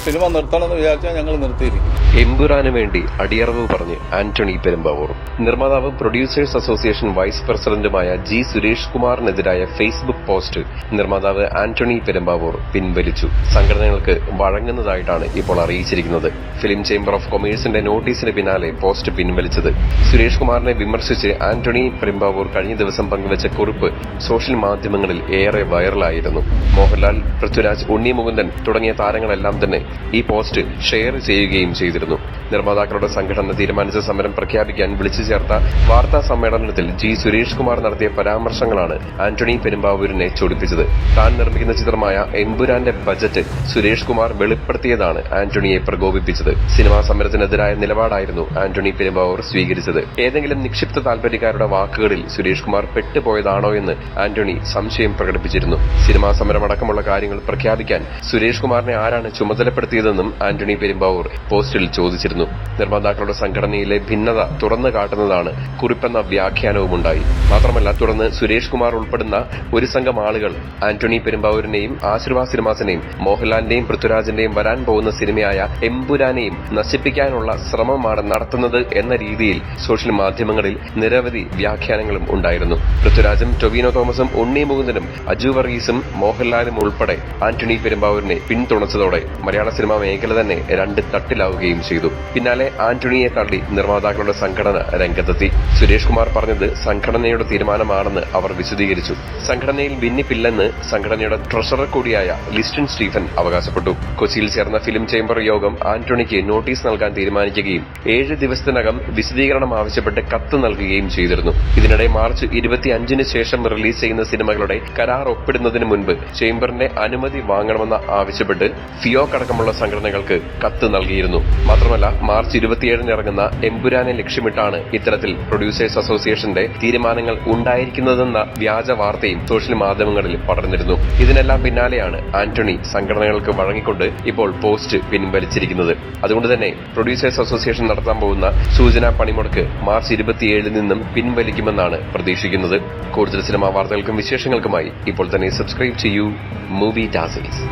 Cinema നിർത്തണമെന്ന് വിചാരിച്ചാൽ ഞങ്ങൾ നിർത്തിയിരിക്കും. എമ്പുരാന് വേണ്ടി അടിയറവ് പറഞ്ഞ് ആന്റണി പെരുമ്പാവൂർ. നിർമ്മാതാവും പ്രൊഡ്യൂസേഴ്സ് അസോസിയേഷൻ വൈസ് പ്രസിഡന്റുമായ ജി സുരേഷ് കുമാറിനെതിരായ ഫേസ്ബുക്ക് പോസ്റ്റ് നിർമ്മാതാവ് ആന്റണി പെരുമ്പാവൂർ പിൻവലിച്ചു. സംഘടനകൾക്ക് വഴങ്ങുന്നതായിട്ടാണ് ഇപ്പോൾ അറിയിച്ചിരിക്കുന്നത്. ഫിലിം ചേംബർ ഓഫ് കൊമേഴ്സിന്റെ നോട്ടീസിന് പിന്നാലെ പോസ്റ്റ് പിൻവലിച്ചത്. സുരേഷ് കുമാറിനെ വിമർശിച്ച് ആന്റണി പെരുമ്പാവൂർ കഴിഞ്ഞ ദിവസം പങ്കുവച്ച കുറിപ്പ് സോഷ്യൽ മാധ്യമങ്ങളിൽ ഏറെ വൈറലായിരുന്നു. മോഹൻലാൽ, പൃഥ്വിരാജ്, ഉണ്ണി മുകുന്ദൻ തുടങ്ങിയ താരങ്ങളെല്ലാം തന്നെ ഈ പോസ്റ്റ് ഷെയർ ചെയ്യുകയും ചെയ്തിരുന്നു. നിർമ്മാതാക്കളുടെ സംഘടന തീരുമാനിച്ച സമരം പ്രഖ്യാപിക്കാൻ വിളിച്ചു ചേർത്ത വാർത്താ സമ്മേളനത്തിൽ ജി സുരേഷ് കുമാർ നടത്തിയ പരാമർശങ്ങളാണ് ആന്റണി പെരുമ്പാവൂരിനെ ചൊടിപ്പിച്ചത്. താൻ നിർമ്മിക്കുന്ന ചിത്രമായ എമ്പുരാന്റെ ബജറ്റ് സുരേഷ് കുമാർ വെളിപ്പെടുത്തിയതാണ് ആന്റണിയെ പ്രകോപിപ്പിച്ചത്. സിനിമാ സമരത്തിനെതിരായ നിലപാടായിരുന്നു ആന്റണി പെരുമ്പാവൂർ സ്വീകരിച്ചത്. ഏതെങ്കിലും നിക്ഷിപ്ത താൽപര്യക്കാരുടെ വാക്കുകളിൽ സുരേഷ് കുമാർ പെട്ടുപോയതാണോ എന്ന് ആന്റണി സംശയം പ്രകടിപ്പിച്ചിരുന്നു. സിനിമാ സമരമടക്കമുള്ള കാര്യങ്ങൾ പ്രഖ്യാപിക്കാൻ സുരേഷ് കുമാറിനെ ആരാണ് ചുമതലപ്പെടുത്തിയതെന്നും ആന്റണി പെരുമ്പാവൂർ പോസ്റ്റിൽ ചോദിച്ചിരുന്നു. നിർമ്മാതാക്കളുടെ സംഘടനയിലെ ഭിന്നത തുറന്നു കാട്ടുന്നതാണ് കുറിപ്പെന്ന വ്യാഖ്യാനവുമുണ്ടായി. മാത്രമല്ല, തുടർന്ന് സുരേഷ് കുമാർ ഉൾപ്പെടുന്ന ഒരു സംഘം ആളുകൾ ആന്റണി പെരുമ്പാവൂരിനെയും ആശീർവാദ് സിനിമാസിനെയും മോഹൻലാലിന്റെയും പൃഥ്വിരാജിന്റെയും വരാൻ പോകുന്ന സിനിമയായ എമ്പുരാനെയും നശിപ്പിക്കാനുള്ള ശ്രമമാണ് നടത്തുന്നത് എന്ന രീതിയിൽ സോഷ്യൽ മാധ്യമങ്ങളിൽ നിരവധി വ്യാഖ്യാനങ്ങളും ഉണ്ടായിരുന്നു. പൃഥ്വിരാജും ടൊവിനോ തോമസും ഉണ്ണി മുകുന്ദനും അജു വർഗീസും മോഹൻലാലും ഉൾപ്പെടെ ആന്റണി പെരുമ്പാവൂരിനെ പിന്തുണച്ചതോടെ മലയാള സിനിമാ മേഖല തന്നെ രണ്ട് തട്ടിലാവുകയും ചെയ്തു. പിന്നാലെ ആന്റണിയെ തള്ളി നിർമ്മാതാക്കളുടെ സംഘടന രംഗത്തെത്തി. സുരേഷ് കുമാർ പറഞ്ഞത് സംഘടനയുടെ തീരുമാനമാണെന്ന് അവർ വിശദീകരിച്ചു. സംഘടനയിൽ ഭിന്നിപ്പില്ലെന്ന് സംഘടനയുടെ ട്രഷറർ കൂടിയായ ലിസ്റ്റൺ സ്റ്റീഫൻ അവകാശപ്പെട്ടു. കൊച്ചിയിൽ ചേർന്ന ഫിലിം ചേംബർ യോഗം ആന്റണിക്ക് നോട്ടീസ് നൽകാൻ തീരുമാനിക്കുകയും 7 ദിവസത്തിനകം വിശദീകരണം ആവശ്യപ്പെട്ട് കത്ത് നൽകുകയും ചെയ്തിരുന്നു. ഇതിനിടെ മാർച്ച് 25-ന് ശേഷം റിലീസ് ചെയ്യുന്ന സിനിമകളുടെ കരാർ ഒപ്പിടുന്നതിന് മുൻപ് ചേംബറിന്റെ അനുമതി വാങ്ങണമെന്ന് ആവശ്യപ്പെട്ട് ഫിയോക് അടക്കമുള്ള സംഘടനകൾക്ക് കത്ത് നൽകിയിരുന്നു. മാത്രമല്ല, മാർച്ച് 27-ന് ഇറങ്ങുന്ന എമ്പുരാനെ ലക്ഷ്യമിട്ടാണ് ഇത്തരത്തിൽ പ്രൊഡ്യൂസേഴ്സ് അസോസിയേഷന്റെ തീരുമാനങ്ങൾ ഉണ്ടായിരിക്കുന്നതെന്ന വ്യാജ വാർത്തയും സോഷ്യൽ മാധ്യമങ്ങളിൽ പടർന്നിരുന്നു. ഇതിനെല്ലാം പിന്നാലെയാണ് ആന്റണി സംഘടനകൾക്ക് വഴങ്ങിക്കൊണ്ട് ഇപ്പോൾ പോസ്റ്റ് പിൻവലിച്ചിരിക്കുന്നത്. അതുകൊണ്ട് തന്നെ പ്രൊഡ്യൂസേഴ്സ് അസോസിയേഷൻ നടത്താൻ പോകുന്ന സൂചനാ പണിമുടക്ക് മാർച്ച് 27-ൽ നിന്നും പിൻവലിക്കുമെന്നാണ് പ്രതീക്ഷിക്കുന്നത്. കൂടുതൽ സിനിമാ വാർത്തകൾക്കും വിശേഷങ്ങൾക്കുമായി ഇപ്പോൾ തന്നെ സബ്സ്ക്രൈബ് ചെയ്യൂ മൂവി ടാസിൽസ്.